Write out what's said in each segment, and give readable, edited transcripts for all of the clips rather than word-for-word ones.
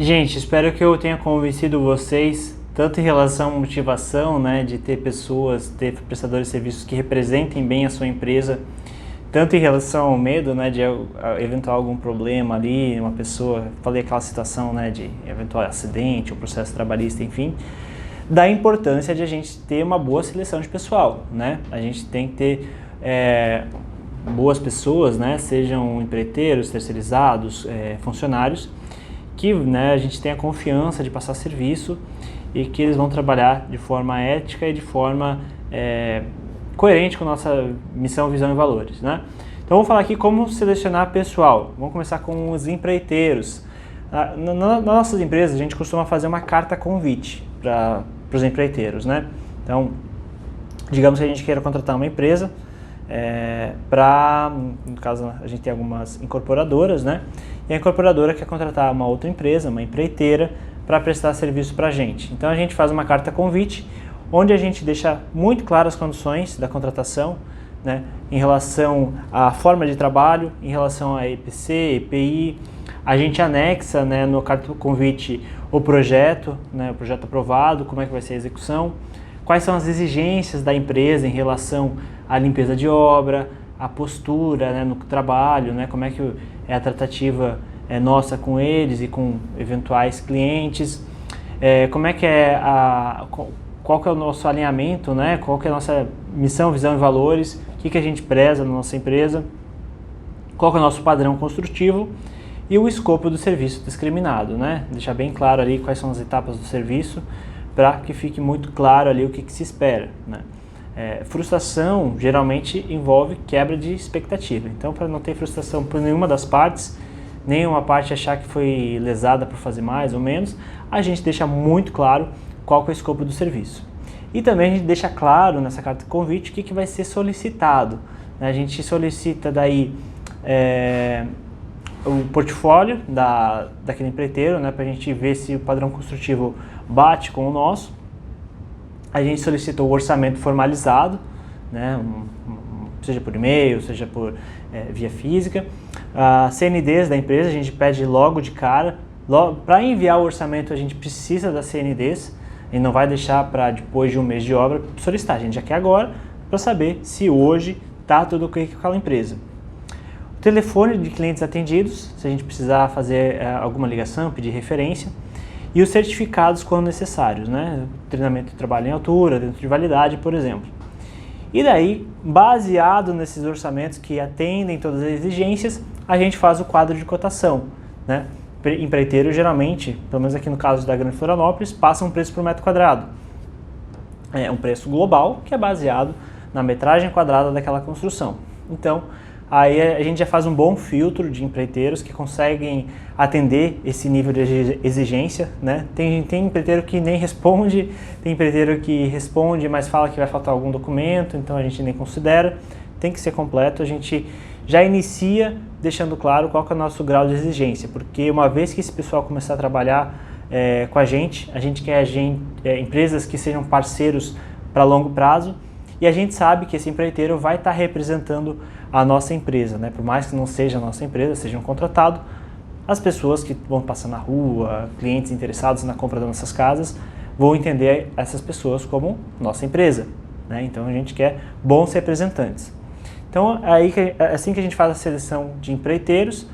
Gente, espero que eu tenha convencido vocês, tanto em relação à motivação, né, de ter pessoas, ter prestadores de serviços que representem bem a sua empresa, tanto em relação ao medo, né, de eventual algum problema ali, uma pessoa, falei aquela situação, né, de eventual acidente, ou processo trabalhista, enfim, da importância de a gente ter uma boa seleção de pessoal, né, a gente tem que ter boas pessoas, né, sejam empreiteiros, terceirizados, funcionários, que, né, a gente tenha confiança de passar serviço e que eles vão trabalhar de forma ética e de forma coerente com a nossa missão, visão e valores, né? Então vamos falar aqui como selecionar pessoal. Vamos começar com os empreiteiros. Nas nossas empresas a gente costuma fazer uma carta convite para os empreiteiros, né? Então, digamos que a gente queira contratar uma empresa no caso a gente tem algumas incorporadoras, né? E a incorporadora quer contratar uma outra empresa, uma empreiteira, para prestar serviço para a gente. Então a gente faz uma carta convite, onde a gente deixa muito claras as condições da contratação, né? Em relação à forma de trabalho, em relação a EPC, EPI, a gente anexa, né, no carta convite o projeto, né, o projeto aprovado, como é que vai ser a execução, quais são as exigências da empresa em relação à limpeza de obra, a postura, né, no trabalho, né, como é que é a tratativa nossa com eles e com eventuais clientes, como é que qual que é o nosso alinhamento, né, qual que é a nossa missão, visão e valores, o que a gente preza na nossa empresa, qual que é o nosso padrão construtivo e o escopo do serviço discriminado, né, deixar bem claro ali quais são as etapas do serviço para que fique muito claro ali o que se espera, né. Frustração geralmente envolve quebra de expectativa, então para não ter frustração por nenhuma das partes, nenhuma parte achar que foi lesada por fazer mais ou menos, a gente deixa muito claro qual que é o escopo do serviço. E também a gente deixa claro nessa carta de convite o que vai ser solicitado, né? A gente solicita daí o portfólio daquele empreiteiro, né, para a gente ver se o padrão construtivo bate com o nosso. A gente solicita o orçamento formalizado, né, seja por e-mail, seja por via física. CNDs da empresa a gente pede logo de cara. Para enviar o orçamento a gente precisa das CNDs e não vai deixar para depois de um mês de obra solicitar. A gente já quer agora para saber se hoje está tudo ok com aquela empresa. O telefone de clientes atendidos, se a gente precisar fazer alguma ligação, pedir referência. E os certificados quando necessários, né? Treinamento de trabalho em altura, dentro de validade, por exemplo. E daí, baseado nesses orçamentos que atendem todas as exigências, a gente faz o quadro de cotação, né? Empreiteiro geralmente, pelo menos aqui no caso da Grande Florianópolis, passa um preço por metro quadrado. É um preço global que é baseado na metragem quadrada daquela construção. Então, aí a gente já faz um bom filtro de empreiteiros que conseguem atender esse nível de exigência, né? Tem empreiteiro que nem responde, tem empreiteiro que responde, mas fala que vai faltar algum documento, então a gente nem considera. Tem que ser completo, a gente já inicia deixando claro qual que é o nosso grau de exigência, porque uma vez que esse pessoal começar a trabalhar com a gente quer empresas que sejam parceiros para longo prazo, e a gente sabe que esse empreiteiro vai estar representando a nossa empresa, né? Por mais que não seja a nossa empresa, seja um contratado, as pessoas que vão passar na rua, clientes interessados na compra das nossas casas, vão entender essas pessoas como nossa empresa, né? Então a gente quer bons representantes. Então é assim que a gente faz a seleção de empreiteiros.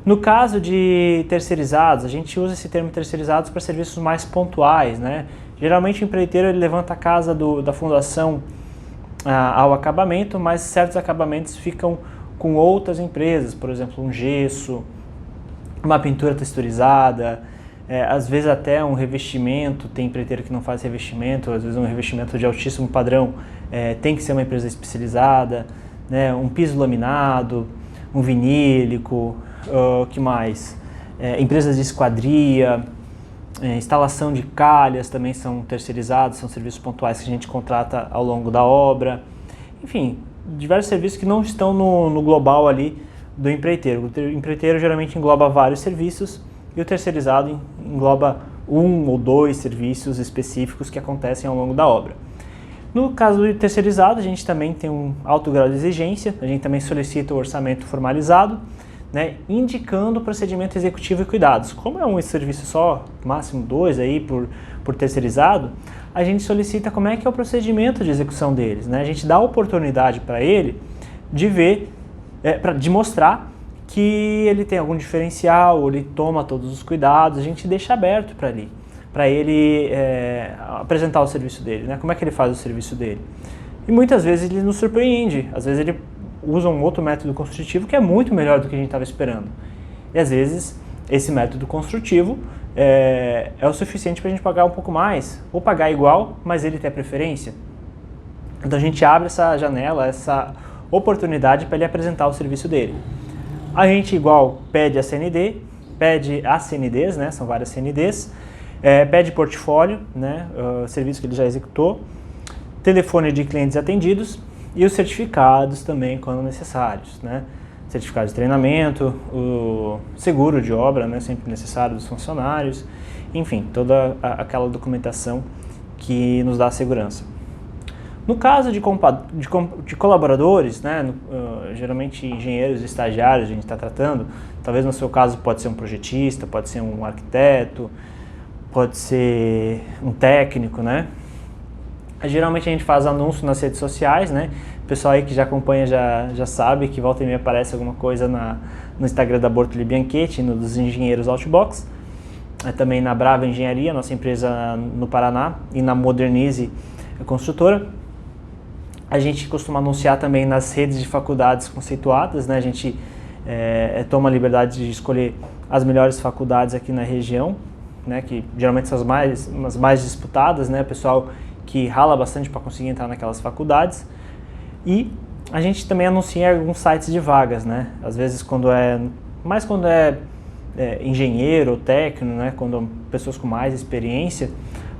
No caso de terceirizados, a gente usa esse termo terceirizados para serviços mais pontuais, né? Geralmente o empreiteiro ele levanta a casa da fundação ao acabamento, mas certos acabamentos ficam com outras empresas, por exemplo, um gesso, uma pintura texturizada, às vezes até um revestimento. Tem empreiteiro que não faz revestimento, às vezes um revestimento de altíssimo padrão tem que ser uma empresa especializada, né? Um piso laminado, um vinílico, que mais? Empresas de esquadria, instalação de calhas também são terceirizados, são serviços pontuais que a gente contrata ao longo da obra. Enfim, diversos serviços que não estão no global ali do empreiteiro. O empreiteiro geralmente engloba vários serviços e o terceirizado engloba um ou dois serviços específicos que acontecem ao longo da obra. No caso do terceirizado, a gente também tem um alto grau de exigência, a gente também solicita o orçamento formalizado, né, indicando o procedimento executivo e cuidados. Como é um serviço só, máximo 2 aí por terceirizado, a gente solicita como é que é o procedimento de execução deles, né? A gente dá a oportunidade para ele de ver, de mostrar que ele tem algum diferencial, ele toma todos os cuidados, a gente deixa aberto para ele apresentar o serviço dele, né? Como é que ele faz o serviço dele. E muitas vezes ele nos surpreende, às vezes ele usa um outro método construtivo que é muito melhor do que a gente estava esperando. E às vezes esse método construtivo é o suficiente para a gente pagar um pouco mais, ou pagar igual, mas ele ter preferência. Então a gente abre essa janela, essa oportunidade para ele apresentar o serviço dele. A gente igual pede a CND, pede as CNDs, né, são várias CNDs, pede portfólio, né, serviço que ele já executou, telefone de clientes atendidos e os certificados também quando necessários, né? Certificado de treinamento, o seguro de obra, né, sempre necessário dos funcionários, enfim, toda aquela documentação que nos dá segurança. No caso de colaboradores, né, geralmente engenheiros e estagiários a gente está tratando, talvez no seu caso pode ser um projetista, pode ser um arquiteto, pode ser um técnico, né? Geralmente a gente faz anúncio nas redes sociais, né? O pessoal aí que já acompanha já sabe que volta e meia aparece alguma coisa no Instagram da Bortoli Bianchetti, no dos engenheiros Outbox, também na Brava Engenharia, nossa empresa no Paraná, e na Modernize Construtora. A gente costuma anunciar também nas redes de faculdades conceituadas, né? A gente toma a liberdade de escolher as melhores faculdades aqui na região, né? Que geralmente são as mais disputadas, né? O pessoal que rala bastante para conseguir entrar naquelas faculdades. E a gente também anuncia em alguns sites de vagas, né? Às vezes quando é engenheiro ou técnico, né? Quando pessoas com mais experiência,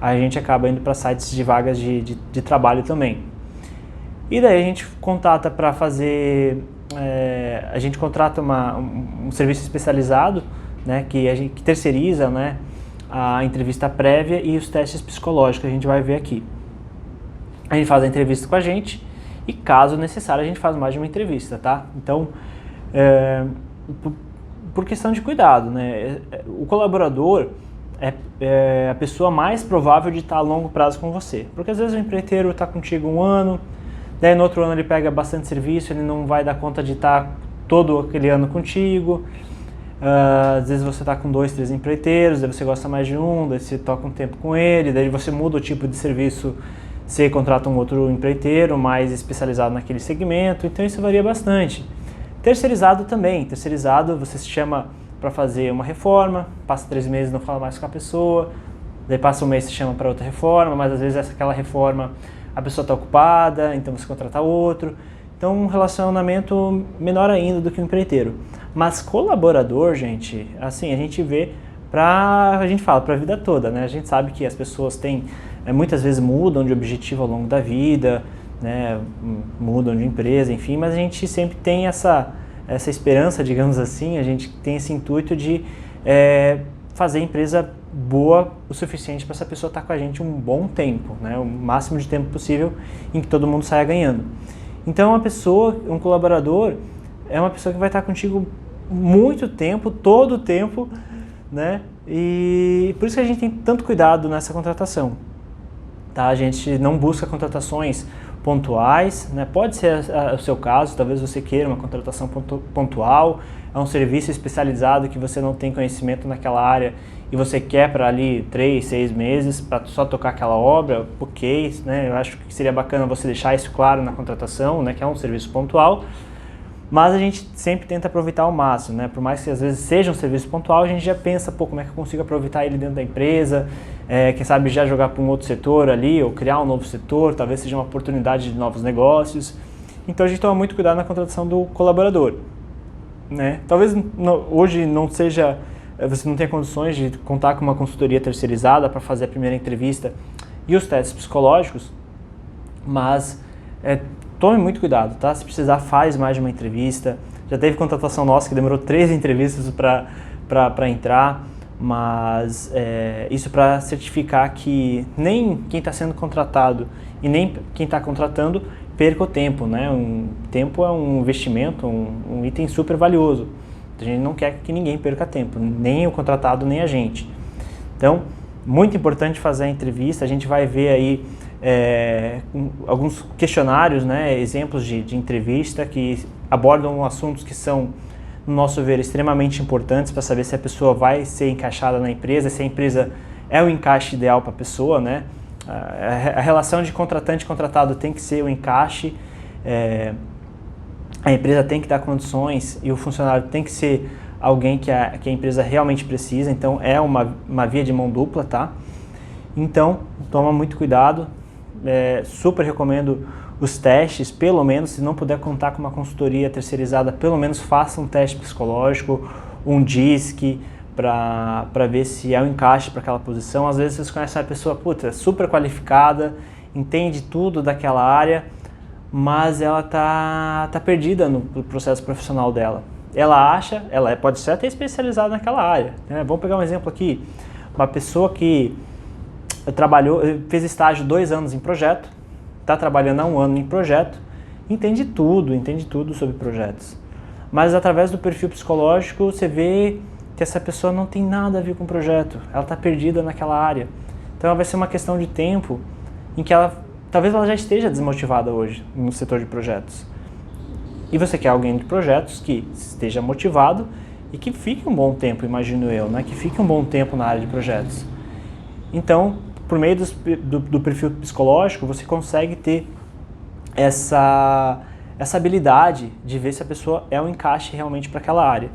a gente acaba indo para sites de vagas de trabalho também. E daí a gente contata para fazer, a gente contrata um serviço especializado, né? Que terceiriza, né, a entrevista prévia e os testes psicológicos que a gente vai ver aqui. A gente faz a entrevista com a gente e, caso necessário, a gente faz mais de uma entrevista, tá? Então, por questão de cuidado, né? O colaborador é a pessoa mais provável de estar a longo prazo com você. Porque às vezes o empreiteiro está contigo 1 ano, daí no outro ano ele pega bastante serviço, ele não vai dar conta de estar todo aquele ano contigo. Às vezes você está com 2, 3 empreiteiros, daí você gosta mais de um, daí você toca um tempo com ele, daí você muda o tipo de serviço, você contrata um outro empreiteiro mais especializado naquele segmento, então isso varia bastante. Terceirizado também, terceirizado você se chama para fazer uma reforma, passa 3 meses não fala mais com a pessoa, daí passa 1 mês se chama para outra reforma, mas às vezes aquela reforma a pessoa está ocupada, então você contrata outro. Então um relacionamento menor ainda do que o empreiteiro. Mas colaborador, gente, assim, a gente vê a gente fala para a vida toda, né? A gente sabe que as pessoas muitas vezes mudam de objetivo ao longo da vida, né? Mudam de empresa, enfim, mas a gente sempre tem essa esperança, digamos assim, a gente tem esse intuito de fazer a empresa boa o suficiente para essa pessoa estar com a gente um bom tempo, né? O máximo de tempo possível em que todo mundo saia ganhando. Então um colaborador é uma pessoa que vai estar contigo muito tempo, todo o tempo, né? E por isso que a gente tem tanto cuidado nessa contratação, tá? A gente não busca contratações pontuais, né? Pode ser o seu caso, talvez você queira uma contratação pontual, é um serviço especializado que você não tem conhecimento naquela área e você quer para ali 3, 6 meses para só tocar aquela obra, ok, né? Eu acho que seria bacana você deixar isso claro na contratação, né? Que é um serviço pontual, mas a gente sempre tenta aproveitar ao máximo, né? Por mais que às vezes seja um serviço pontual, a gente já pensa, pô, como é que eu consigo aproveitar ele dentro da empresa, quem sabe já jogar para um outro setor ali, ou criar um novo setor, talvez seja uma oportunidade de novos negócios. Então a gente toma muito cuidado na contratação do colaborador, né? Talvez hoje não seja, você não tenha condições de contar com uma consultoria terceirizada para fazer a primeira entrevista e os testes psicológicos, mas tome muito cuidado, tá? Se precisar, faz mais de uma entrevista. Já teve contratação nossa que demorou 3 entrevistas para entrar, mas isso para certificar que nem quem está sendo contratado e nem quem está contratando perca o tempo, né? Tempo é um investimento, um item super valioso. A gente não quer que ninguém perca tempo, nem o contratado, nem a gente. Então, muito importante fazer a entrevista. A gente vai ver aí alguns questionários, né, exemplos de entrevista que abordam assuntos que são, no nosso ver, extremamente importantes para saber se a pessoa vai ser encaixada na empresa, se a empresa é o encaixe ideal para a pessoa, né? A relação de contratante e contratado tem que ser o encaixe, a empresa tem que dar condições e o funcionário tem que ser alguém que a empresa realmente precisa, então é uma via de mão dupla, tá? Então, toma muito cuidado, super recomendo os testes, pelo menos, se não puder contar com uma consultoria terceirizada, pelo menos faça um teste psicológico, um DISC, para ver se é um encaixe para aquela posição. Às vezes vocês conhecem uma pessoa, super qualificada, entende tudo daquela área, mas ela tá perdida no processo profissional dela. Ela pode ser até especializada naquela área, né? Vamos pegar um exemplo aqui, uma pessoa que fez estágio 2 anos em projeto, está trabalhando há 1 ano em projeto, entende tudo sobre projetos. Mas através do perfil psicológico você vê que essa pessoa não tem nada a ver com o projeto, ela está perdida naquela área. Então vai ser uma questão de tempo em que talvez ela já esteja desmotivada hoje no setor de projetos. E você quer alguém de projetos que esteja motivado e que fique um bom tempo, imagino eu, né? Que fique um bom tempo na área de projetos. Então, por meio do perfil psicológico, você consegue ter essa habilidade de ver se a pessoa é um encaixe realmente para aquela área.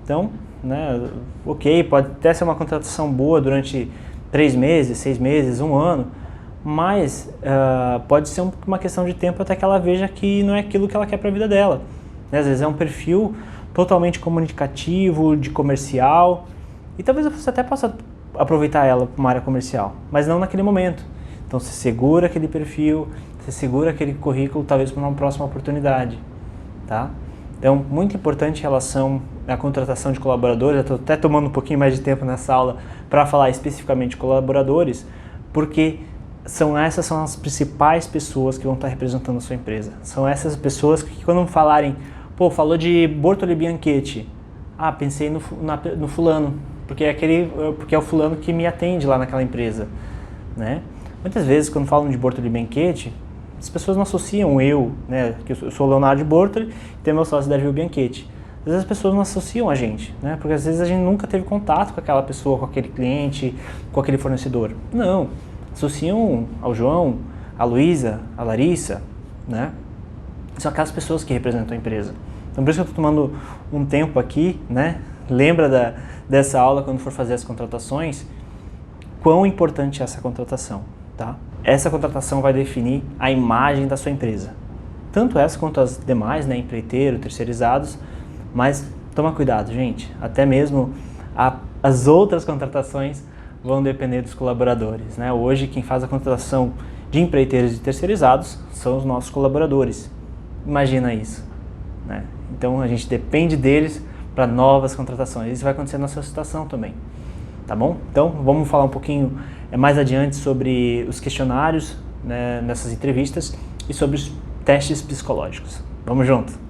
Então, né, ok, pode até ser uma contratação boa durante 3 meses, 6 meses, 1 ano, mas pode ser uma questão de tempo até que ela veja que não é aquilo que ela quer para a vida dela. Né? Às vezes é um perfil totalmente comunicativo, de comercial, e talvez você até possa aproveitar ela para uma área comercial, mas não naquele momento. Então você segura aquele perfil, você segura aquele currículo, talvez para uma próxima oportunidade, tá? Então, muito importante em relação à contratação de colaboradores. Eu estou até tomando um pouquinho mais de tempo nessa aula para falar especificamente de colaboradores, porque essas são as principais pessoas que vão estar representando a sua empresa. São essas pessoas que quando falarem, falou de Bortoli Bianchetti, pensei no fulano, porque é o fulano que me atende lá naquela empresa, né? Muitas vezes, quando falam de Bortoli Bianchetti, as pessoas não associam eu, né, que eu sou o Leonardo Bortoli, e tenho meu sócio Dario Bianchetti. Às vezes as pessoas não associam a gente, né, porque às vezes a gente nunca teve contato com aquela pessoa, com aquele cliente, com aquele fornecedor. Não, associam ao João, a Luísa, a Larissa, né? São aquelas pessoas que representam a empresa. Então por isso que eu estou tomando um tempo aqui, né? Lembra dessa aula quando for fazer as contratações, quão importante é essa contratação, tá? Essa contratação vai definir a imagem da sua empresa. Tanto essa quanto as demais, né? Empreiteiro, terceirizados, mas toma cuidado, gente. Até mesmo as outras contratações vão depender dos colaboradores, né? Hoje quem faz a contratação de empreiteiros e terceirizados são os nossos colaboradores. Imagina isso, né? Então a gente depende deles para novas contratações. Isso vai acontecer na sua situação também, tá bom? Então vamos falar um pouquinho mais adiante sobre os questionários, né, nessas entrevistas e sobre os testes psicológicos. Vamos junto!